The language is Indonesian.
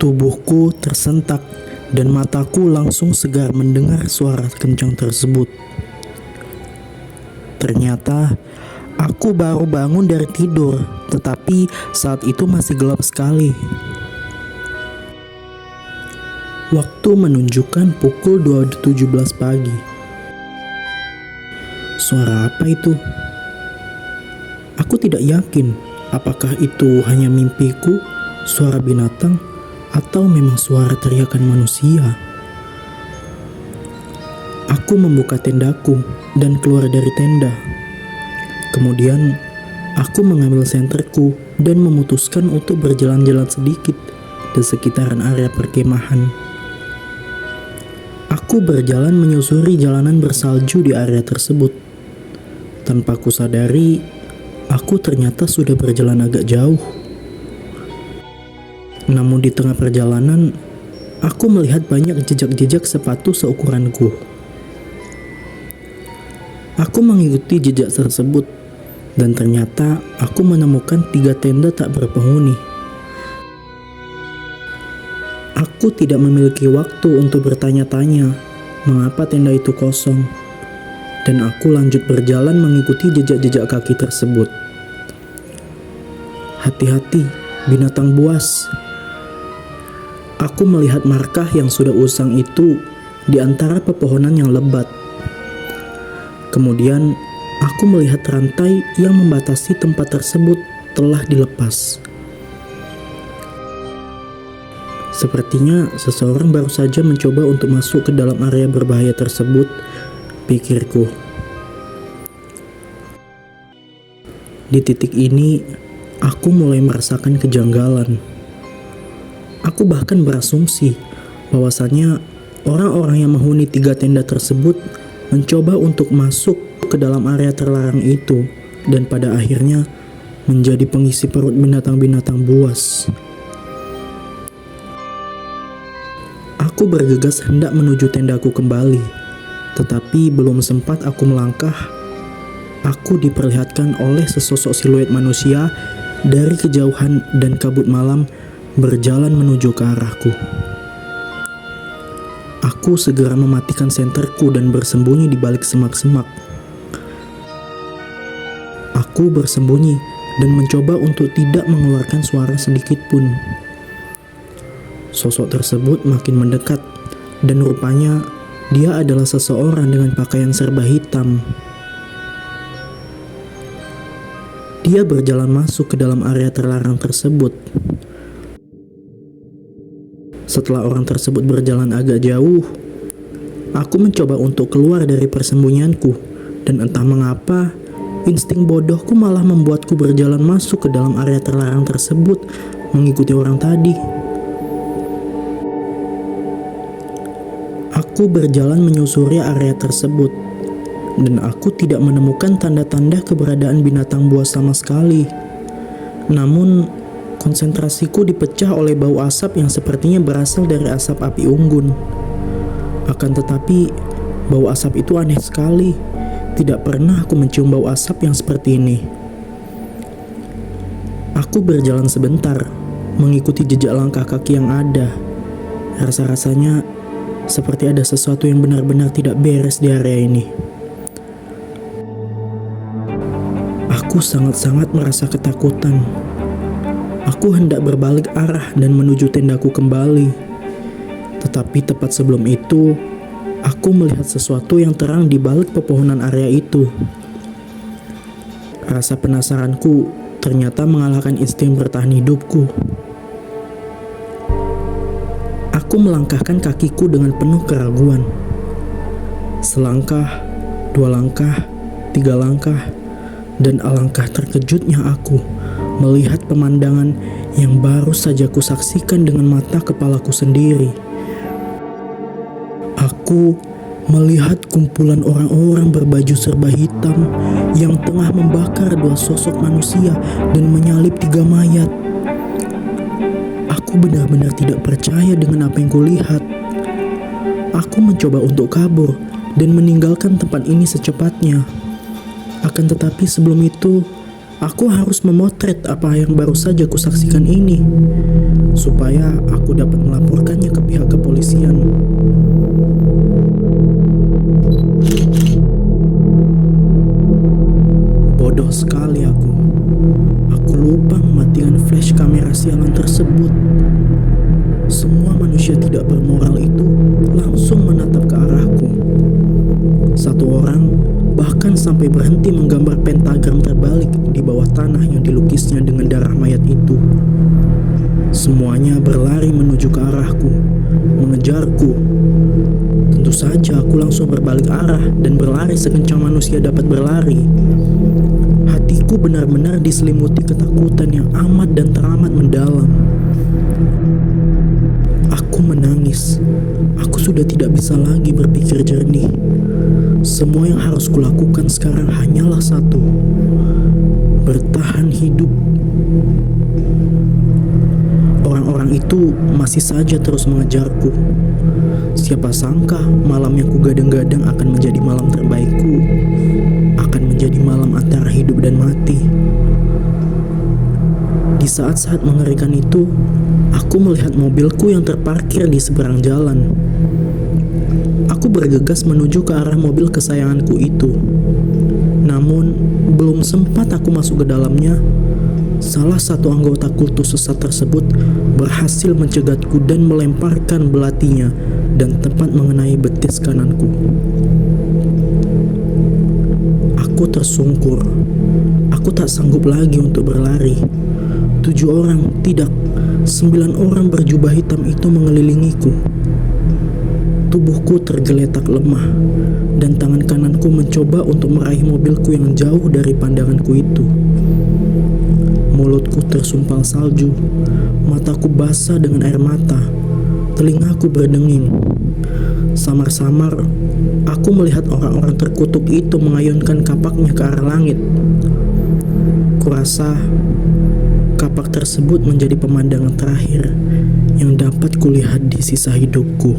Tubuhku tersentak dan mataku langsung segar mendengar suara kencang tersebut. Ternyata aku baru bangun dari tidur, tetapi saat itu masih gelap sekali. Waktu menunjukkan pukul 2.17 pagi. Suara apa itu? Aku tidak yakin apakah itu hanya mimpiku, suara binatang, atau memang suara teriakan manusia. Aku membuka tendaku dan keluar dari tenda. Kemudian aku mengambil senterku dan memutuskan untuk berjalan-jalan sedikit di sekitaran area perkemahan. Aku berjalan menyusuri jalanan bersalju di area tersebut. Tanpa kusadari, aku ternyata sudah berjalan agak jauh. Namun di tengah perjalanan, aku melihat banyak jejak-jejak sepatu seukuranku. Aku mengikuti jejak tersebut, dan ternyata aku menemukan 3 tenda tak berpenghuni. Aku tidak memiliki waktu untuk bertanya-tanya mengapa tenda itu kosong, dan aku lanjut berjalan mengikuti jejak-jejak kaki tersebut. Hati-hati, binatang buas. Aku melihat markah yang sudah usang itu di antara pepohonan yang lebat. Kemudian, aku melihat rantai yang membatasi tempat tersebut telah dilepas. Sepertinya seseorang baru saja mencoba untuk masuk ke dalam area berbahaya tersebut, pikirku. Di titik ini, aku mulai merasakan kejanggalan. Aku bahkan berasumsi bahwasannya orang-orang yang menghuni 3 tenda tersebut mencoba untuk masuk ke dalam area terlarang itu dan pada akhirnya menjadi pengisi perut binatang-binatang buas. Aku bergegas hendak menuju tendaku kembali, tetapi belum sempat aku melangkah, aku diperlihatkan oleh sesosok siluet manusia dari kejauhan dan kabut malam berjalan menuju ke arahku. Aku segera mematikan senterku dan bersembunyi di balik semak-semak. Aku bersembunyi dan mencoba untuk tidak mengeluarkan suara sedikit pun. Sosok tersebut makin mendekat dan rupanya dia adalah seseorang dengan pakaian serba hitam. Dia berjalan masuk ke dalam area terlarang tersebut. Setelah orang tersebut berjalan agak jauh, aku mencoba untuk keluar dari persembunyianku dan entah mengapa, insting bodohku malah membuatku berjalan masuk ke dalam area terlarang tersebut mengikuti orang tadi. Aku berjalan menyusuri area tersebut dan aku tidak menemukan tanda-tanda keberadaan binatang buas sama sekali. Namun, konsentrasiku dipecah oleh bau asap yang sepertinya berasal dari asap api unggun. Akan tetapi, bau asap itu aneh sekali. Tidak pernah aku mencium bau asap yang seperti ini. Aku berjalan sebentar, mengikuti jejak langkah kaki yang ada. Rasa-rasanya seperti ada sesuatu yang benar-benar tidak beres di area ini. Aku sangat-sangat merasa ketakutan. Aku hendak berbalik arah dan menuju tendaku kembali. Tetapi tepat sebelum itu, aku melihat sesuatu yang terang di balik pepohonan area itu. Rasa penasaranku ternyata mengalahkan insting bertahan hidupku. Aku melangkahkan kakiku dengan penuh keraguan. Selangkah, 2 langkah, 3 langkah, dan alangkah terkejutnya aku melihat pemandangan yang baru saja kusaksikan dengan mata kepalaku sendiri. Aku melihat kumpulan orang-orang berbaju serba hitam yang tengah membakar 2 sosok manusia dan menyalip 3 mayat. Aku benar-benar tidak percaya dengan apa yang kulihat. Aku mencoba untuk kabur dan meninggalkan tempat ini secepatnya. Akan tetapi sebelum itu, Aku harus memotret apa yang baru saja kusaksikan ini, supaya aku dapat melaporkannya ke pihak kepolisian. Bodoh sekali aku. Aku lupa mematikan flash kamera sialan tersebut. Semua manusia tidak bermoral itu langsung menatap ke arahku. Satu orang bahkan sampai berhenti menggambar pentagram terbalik di bawah tanah yang dilukisnya dengan darah mayat itu. Semuanya berlari menuju ke arahku, mengejarku. Tentu saja aku langsung berbalik arah dan berlari sekencang manusia dapat berlari. Hatiku benar-benar diselimuti ketakutan yang amat dan teramat mendalam. Aku menangis. Aku sudah tidak bisa lagi berpikir jernih. Semua yang harus kulakukan sekarang hanyalah satu: bertahan hidup. Orang-orang itu masih saja terus mengejarku. Siapa sangka malam yang kugadang-gadang akan menjadi malam terbaikku, akan menjadi malam antara hidup dan mati. Di saat-saat mengerikan itu, aku melihat mobilku yang terparkir di seberang jalan. Aku bergegas menuju ke arah mobil kesayanganku itu. Namun, belum sempat aku masuk ke dalamnya, salah satu anggota kultus sesat tersebut berhasil mencegatku dan melemparkan belatinya dan tepat mengenai betis kananku. Aku tersungkur. Aku tak sanggup lagi untuk berlari. 7 orang, tidak, 9 orang berjubah hitam itu mengelilingiku. Tubuhku tergeletak lemah, dan tangan kananku mencoba untuk meraih mobilku yang jauh dari pandanganku itu. Mulutku tersumpal salju, mataku basah dengan air mata, telingaku berdenging. Samar-samar, aku melihat orang-orang terkutuk itu mengayunkan kapaknya ke arah langit. Kurasa kapak tersebut menjadi pemandangan terakhir yang dapat kulihat di sisa hidupku.